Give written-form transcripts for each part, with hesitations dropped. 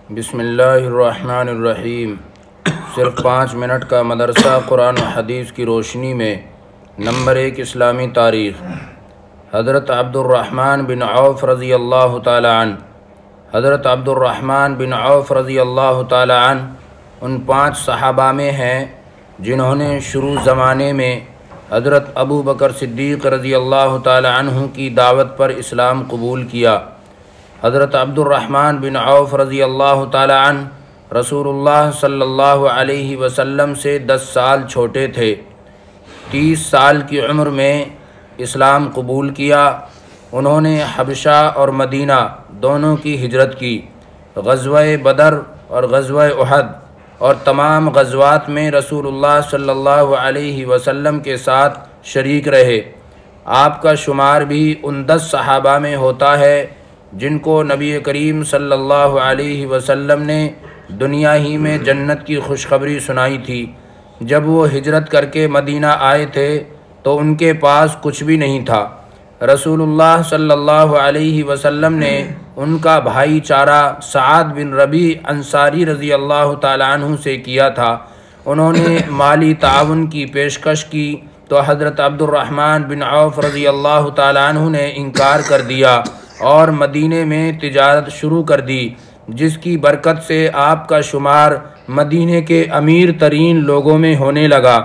بسم اللہ الرحمن الرحیم۔ صرف 5 منٹ کا مدرسہ قرآن و حدیث کی روشنی میں۔ نمبر 1 اسلامی تاریخ۔ حضرت عبد الرحمن بن عوف رضی اللہ تعالی عنہ۔ حضرت عبد الرحمن بن عوف رضی اللہ تعالی عنہ ان 5 صحابہ میں ہیں جنہوں نے شروع زمانے میں حضرت ابو بکر صدیق رضی اللہ تعالی عنہ کی دعوت پر اسلام قبول کیا۔ حضرت عبد الرحمن بن عوف رضی اللہ تعالی عنہ رسول اللہ صلی اللہ علیہ وسلم سے 10 سال چھوٹے تھے۔ 30 سال کی عمر میں اسلام قبول کیا۔ انہوں نے حبشہ اور مدینہ دونوں کی ہجرت کی۔ غزوہ بدر اور غزوہ احد اور تمام غزوات میں رسول اللہ صلی اللہ علیہ وسلم کے ساتھ شریک رہے۔ آپ کا شمار بھی ان 10 صحابہ میں ہوتا ہے جن کو نبی کریم صلی اللہ علیہ وسلم نے دنیا ہی میں جنت کی خوشخبری سنائی تھی۔ جب وہ ہجرت کر کے مدینہ آئے تھے تو ان کے پاس کچھ بھی نہیں تھا۔ رسول اللہ صلی اللہ علیہ وسلم نے ان کا بھائی چارہ سعد بن ربیع انصاری رضی اللہ تعالی عنہ سے کیا تھا۔ انہوں نے مالی تعاون کی پیشکش کی تو حضرت عبد الرحمن بن عوف رضی اللہ تعالی عنہ نے انکار کر دیا اور مدینے میں تجارت شروع کر دی، جس کی برکت سے آپ کا شمار مدینے کے امیر ترین لوگوں میں ہونے لگا۔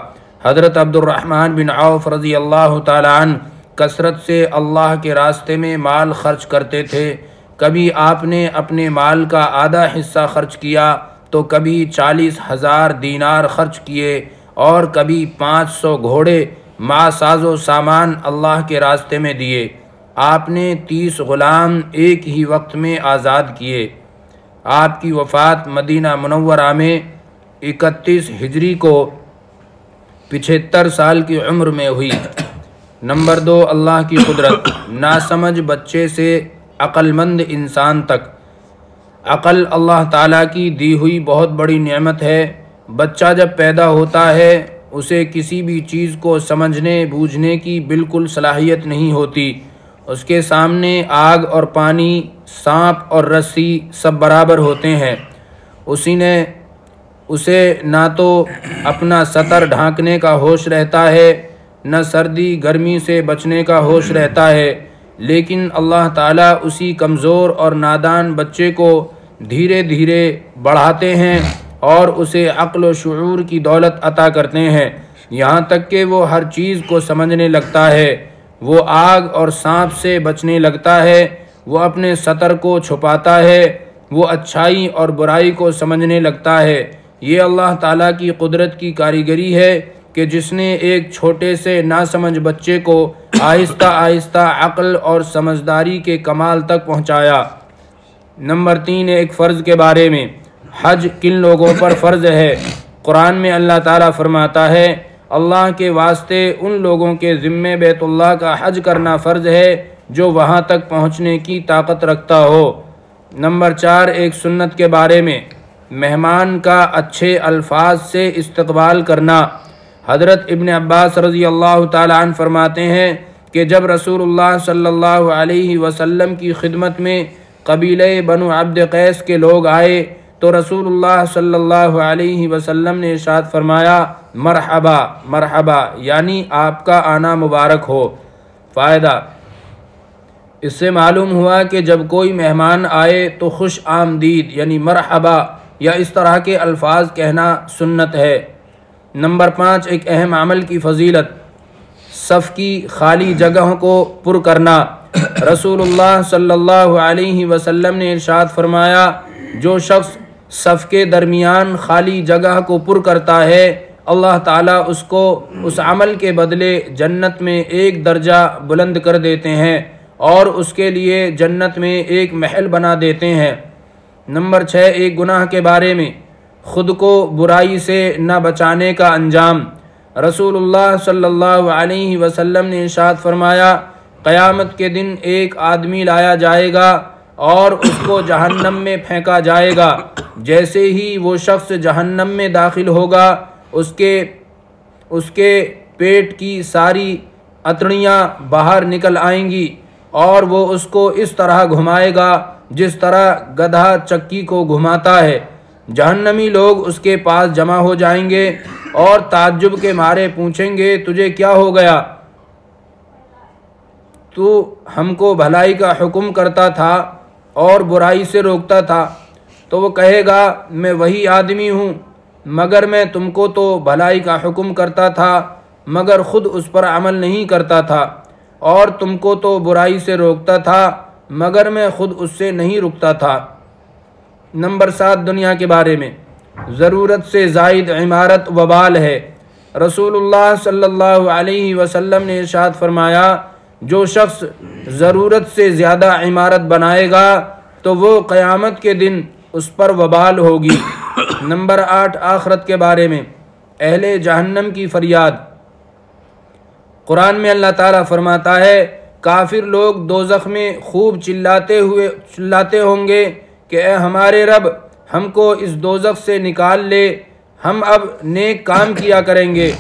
حضرت عبد الرحمن بن عوف رضی اللہ تعالی عنہ کثرت سے اللہ کے راستے میں مال خرچ کرتے تھے۔ کبھی آپ نے اپنے مال کا آدھا حصہ خرچ کیا تو کبھی 40,000 دینار خرچ کیے اور کبھی 500 گھوڑے مع ساز و سامان اللہ کے راستے میں دیے۔ آپ نے 30 غلام ایک ہی وقت میں آزاد کیے۔ آپ کی وفات مدینہ منورہ میں 31 ہجری کو 75 سال کی عمر میں ہوئی۔ نمبر 2 اللہ کی قدرت۔ ناسمجھ بچے سے عقل مند انسان تک۔ عقل اللہ تعالیٰ کی دی ہوئی بہت بڑی نعمت ہے۔ بچہ جب پیدا ہوتا ہے اسے کسی بھی چیز کو سمجھنے بوجھنے کی بالکل صلاحیت نہیں ہوتی۔ اس کے سامنے آگ اور پانی، سانپ اور رسی سب برابر ہوتے ہیں۔ اسے نہ تو اپنا سطر ڈھانکنے کا ہوش رہتا ہے، نہ سردی گرمی سے بچنے کا ہوش رہتا ہے، لیکن اللہ تعالیٰ اسی کمزور اور نادان بچے کو دھیرے دھیرے بڑھاتے ہیں اور اسے عقل و شعور کی دولت عطا کرتے ہیں، یہاں تک کہ وہ ہر چیز کو سمجھنے لگتا ہے۔ وہ آگ اور سانپ سے بچنے لگتا ہے، وہ اپنے سطر کو چھپاتا ہے، وہ اچھائی اور برائی کو سمجھنے لگتا ہے۔ یہ اللہ تعالیٰ کی قدرت کی کاریگری ہے کہ جس نے ایک چھوٹے سے ناسمجھ بچے کو آہستہ آہستہ عقل اور سمجھداری کے کمال تک پہنچایا۔ نمبر 3 ایک فرض کے بارے میں۔ حج کن لوگوں پر فرض ہے؟ قرآن میں اللہ تعالیٰ فرماتا ہے اللہ کے واسطے ان لوگوں کے ذمے بیت اللہ کا حج کرنا فرض ہے جو وہاں تک پہنچنے کی طاقت رکھتا ہو۔ نمبر 4 ایک سنت کے بارے میں۔ مہمان کا اچھے الفاظ سے استقبال کرنا۔ حضرت ابن عباس رضی اللہ تعالی عنہ فرماتے ہیں کہ جب رسول اللہ صلی اللہ علیہ وسلم کی خدمت میں قبیلہ بنو عبد قیس کے لوگ آئے تو رسول اللہ صلی اللہ علیہ وسلم نے ارشاد فرمایا مرحبا مرحبا، یعنی آپ کا آنا مبارک ہو۔ فائدہ اس سے معلوم ہوا کہ جب کوئی مہمان آئے تو خوش آمدید یعنی مرحبا یا اس طرح کے الفاظ کہنا سنت ہے۔ نمبر 5 ایک اہم عمل کی فضیلت۔ صف کی خالی جگہوں کو پر کرنا۔ رسول اللہ صلی اللہ علیہ وسلم نے ارشاد فرمایا جو شخص صف کے درمیان خالی جگہ کو پر کرتا ہے اللہ تعالیٰ اس کو اس عمل کے بدلے جنت میں 1 درجہ بلند کر دیتے ہیں اور اس کے لیے جنت میں ایک محل بنا دیتے ہیں۔ نمبر 6 ایک گناہ کے بارے میں۔ خود کو برائی سے نہ بچانے کا انجام۔ رسول اللہ صلی اللہ علیہ وسلم نے ارشاد فرمایا قیامت کے دن ایک آدمی لایا جائے گا اور اس کو جہنم میں پھینکا جائے گا۔ جیسے ہی وہ شخص جہنم میں داخل ہوگا اس کے پیٹ کی ساری اتڑیاں باہر نکل آئیں گی اور وہ اس کو اس طرح گھمائے گا جس طرح گدھا چکی کو گھماتا ہے۔ جہنمی لوگ اس کے پاس جمع ہو جائیں گے اور تعجب کے مارے پوچھیں گے تجھے کیا ہو گیا؟ تو ہم کو بھلائی کا حکم کرتا تھا اور برائی سے روکتا تھا۔ تو وہ کہے گا میں وہی آدمی ہوں، مگر میں تم کو تو بھلائی کا حکم کرتا تھا مگر خود اس پر عمل نہیں کرتا تھا، اور تم کو تو برائی سے روکتا تھا مگر میں خود اس سے نہیں رکتا تھا۔ نمبر 7، دنیا کے بارے میں۔ ضرورت سے زائد عمارت وبال ہے۔ رسول اللہ صلی اللہ علیہ وسلم نے ارشاد فرمایا جو شخص ضرورت سے زیادہ عمارت بنائے گا تو وہ قیامت کے دن اس پر وبال ہوگی۔ نمبر 8، آخرت کے بارے میں۔ اہل جہنم کی فریاد۔ قرآن میں اللہ تعالیٰ فرماتا ہے کافر لوگ دوزخ میں خوب چلاتے ہوں گے کہ اے ہمارے رب ہم کو اس دوزخ سے نکال لے، ہم اب نیک کام کیا کریں گے،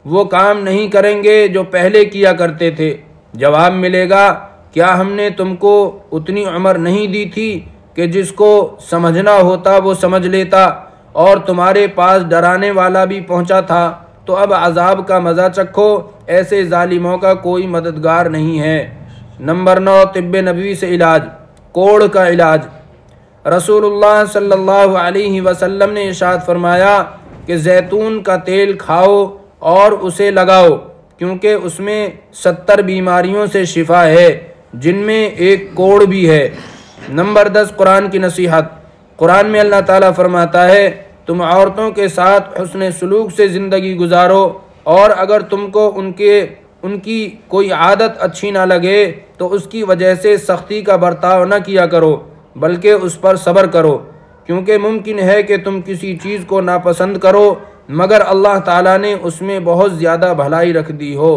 وہ کام نہیں کریں گے جو پہلے کیا کرتے تھے۔ جواب ملے گا کیا ہم نے تم کو اتنی عمر نہیں دی تھی کہ جس کو سمجھنا ہوتا وہ سمجھ لیتا، اور تمہارے پاس ڈرانے والا بھی پہنچا تھا، تو اب عذاب کا مزہ چکھو، ایسے ظالموں کا کوئی مددگار نہیں ہے۔ نمبر 9، طب نبوی سے علاج۔ کوڑھ کا علاج۔ رسول اللہ صلی اللہ علیہ وسلم نے ارشاد فرمایا کہ زیتون کا تیل کھاؤ اور اسے لگاؤ، کیونکہ اس میں 70 بیماریوں سے شفا ہے، جن میں ایک کوڑھ بھی ہے۔ نمبر 10، قرآن کی نصیحت۔ قرآن میں اللہ تعالیٰ فرماتا ہے تم عورتوں کے ساتھ حسن سلوک سے زندگی گزارو، اور اگر تم کو ان کی کوئی عادت اچھی نہ لگے تو اس کی وجہ سے سختی کا برتاؤ نہ کیا کرو، بلکہ اس پر صبر کرو، کیونکہ ممکن ہے کہ تم کسی چیز کو ناپسند کرو مگر اللہ تعالیٰ نے اس میں بہت زیادہ بھلائی رکھ دی ہو۔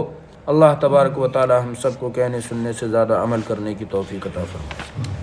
اللہ تبارک و تعالیٰ ہم سب کو کہنے سننے سے زیادہ عمل کرنے کی توفیق عطا فرمائے۔